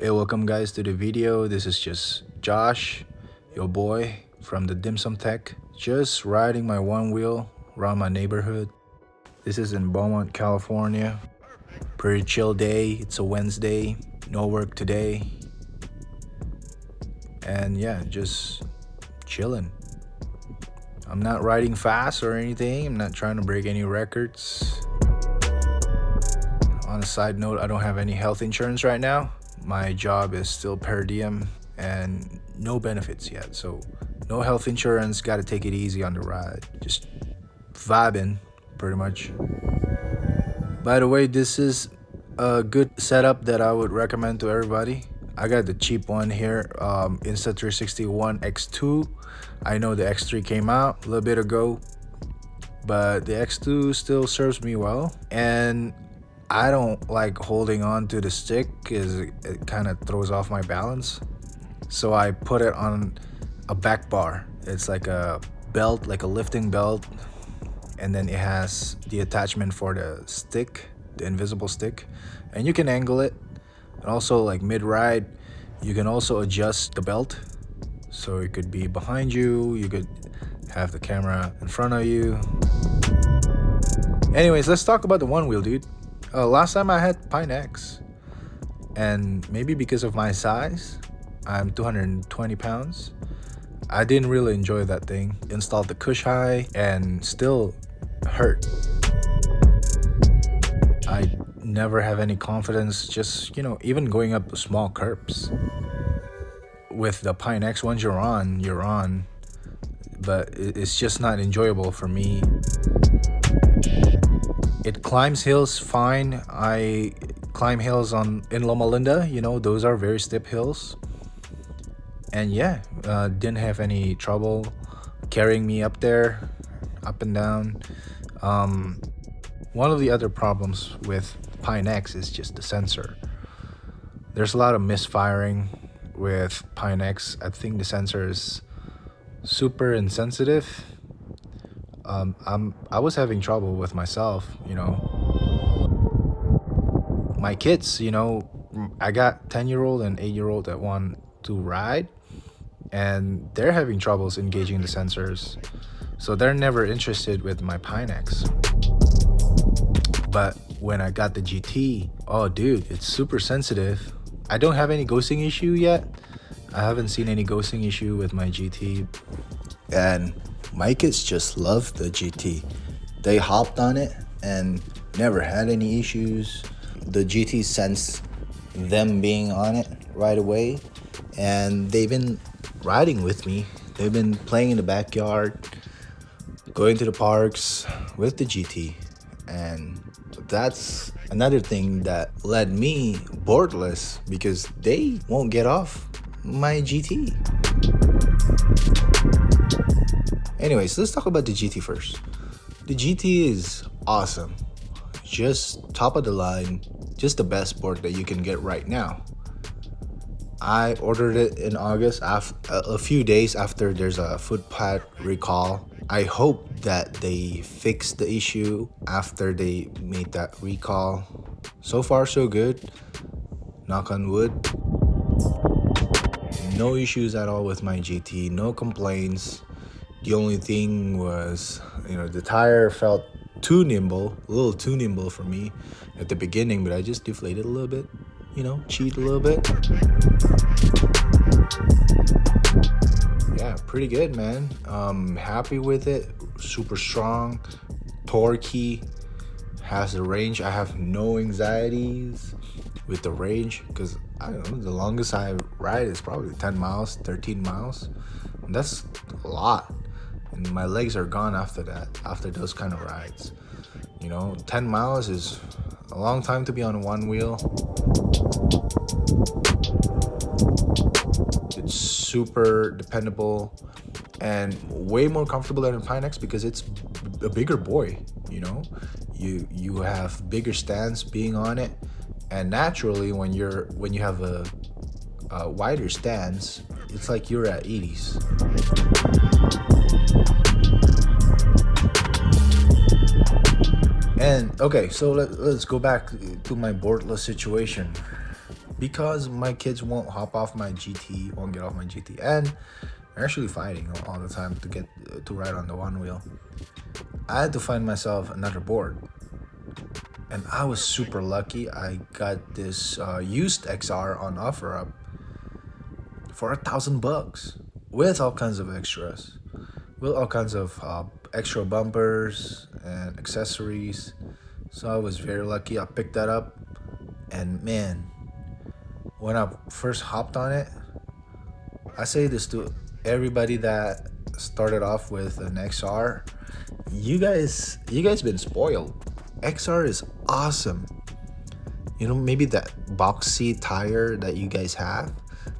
Hey, welcome guys to the video. This is just Josh, your boy from the Dim Sum Tech, just riding my one wheel around my neighborhood. This is in Beaumont, California. Pretty chill day. It's a Wednesday, no work today, and yeah, just chilling. I'm not riding fast or anything. I'm not trying to break any records. On a side note, I don't have any health insurance right now. My job is still per diem and no benefits yet, so no health insurance. Gotta take it easy on the ride, just vibing pretty much. By the way, this is a good setup that I would recommend to everybody. I got the cheap one here, Insta360 One X2. I know the X3 came out a little bit ago, but the X2 still serves me well, and I don't like holding on to the stick because it kind of throws off my balance. So I put it on a back bar. It's like a belt, like a lifting belt, and then it has the attachment for the stick, the invisible stick, and you can angle it. And also, like mid-ride, you can also adjust the belt, so it could be behind you, you could have the camera in front of you. Anyways, let's talk about the one wheel, dude. Last time I had PINT X, and maybe because of my size, I'm 220 pounds, I didn't really enjoy that thing. Installed the cush high and still hurt. I never have any confidence, just, even going up small curbs. With the PINT X, once you're on, but it's just not enjoyable for me. It climbs hills fine. I climb hills in Loma Linda, those are very steep hills. And yeah, didn't have any trouble carrying me up there, up and down. One of the other problems with PINT X is just the sensor. There's a lot of misfiring with PINT X. I think the sensor is super insensitive. I was having trouble with myself, My kids, I got 10-year-old and 8-year-old that want to ride, and they're having troubles engaging the sensors. So they're never interested with my PINT X. But when I got the GT, oh dude, it's super sensitive. I don't have any ghosting issue yet. I haven't seen any ghosting issue with my GT. And my kids just love the GT. They hopped on it and never had any issues. The GT sensed them being on it right away, and they've been riding with me. They've been playing in the backyard, going to the parks with the GT, and that's another thing that led me boardless, because they won't get off my GT. Anyways, let's talk about the GT first. The GT is awesome. Just top of the line, just the best board that you can get right now. I ordered it in August, a few days after there's a footpad recall. I hope that they fix the issue after they made that recall. So far, so good. Knock on wood. No issues at all with my GT, no complaints. The only thing was, the tire felt too nimble, a little too nimble for me at the beginning, but I just deflated a little bit, cheat a little bit. Yeah, pretty good, man. Happy with it. Super strong, torquey, has the range. I have no anxieties with the range, because I don't know, the longest I ride is probably 10 miles, 13 miles. And that's a lot. And my legs are gone after that, after those kind of rides. 10 miles is a long time to be on one wheel. It's super dependable and way more comfortable than a PINT X, because it's a bigger boy. You have bigger stance being on it, and naturally when you have a wider stance, it's like you're at 80s. And okay, so let's go back to my boardless situation. because my kids won't hop off my GT, won't get off my GT, and they're actually fighting all the time to get to ride on the Onewheel. I had to find myself another board, and I was super lucky. I got this used XR on OfferUp for $1,000 with all kinds of extras, with all kinds of extra bumpers and accessories. So I was very lucky. I picked that up, and man, when I first hopped on it, I say this to everybody that started off with an XR. You guys been spoiled. XR is awesome. You know, maybe that boxy tire that you guys have,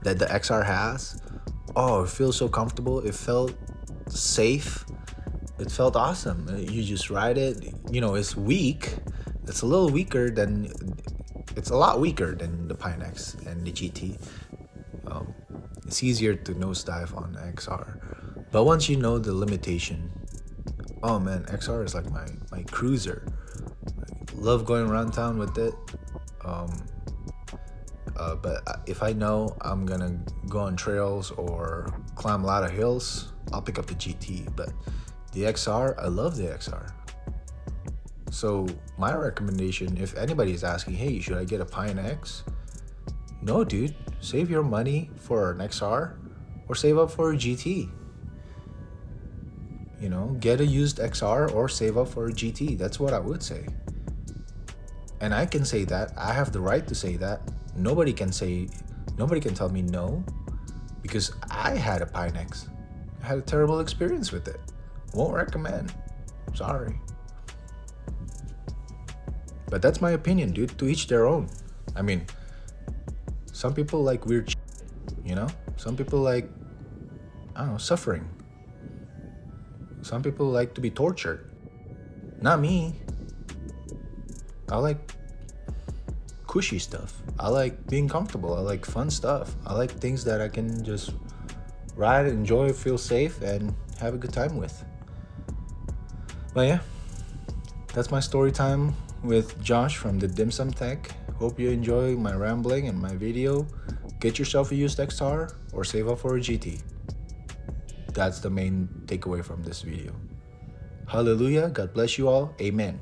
that the XR has. Oh, it feels so comfortable. It felt safe. It felt awesome. You just ride it. You know, it's weak. It's a little weaker than. It's a lot weaker than the PINT X and the GT. It's easier to nosedive on XR, but once you know the limitation, oh man, XR is like my cruiser. I love going around town with it. But if I know I'm gonna go on trails or climb a lot of hills, I'll pick up the GT. But the XR, I love the XR. So my recommendation, if anybody is asking, hey, should I get a PINT X? No, dude, save your money for an XR or save up for a GT. You know, get a used XR or save up for a GT. That's what I would say. And I can say that. I have the right to say that. Nobody can tell me no, because I had a PINT X. I had a terrible experience with it. Won't recommend. Sorry. But that's my opinion, dude. To each their own. I mean, some people like weird shit, you know? Some people like, I don't know, suffering. Some people like to be tortured. Not me. I like cushy stuff. I like being comfortable. I like fun stuff. I like things that I can just ride, enjoy, feel safe, and have a good time with. But yeah, that's my story time with Josh from the Dim Sum Tech. Hope you enjoy my rambling and my video. Get yourself a used XR or save up for a GT. That's the main takeaway from this video. Hallelujah. God bless you all. Amen.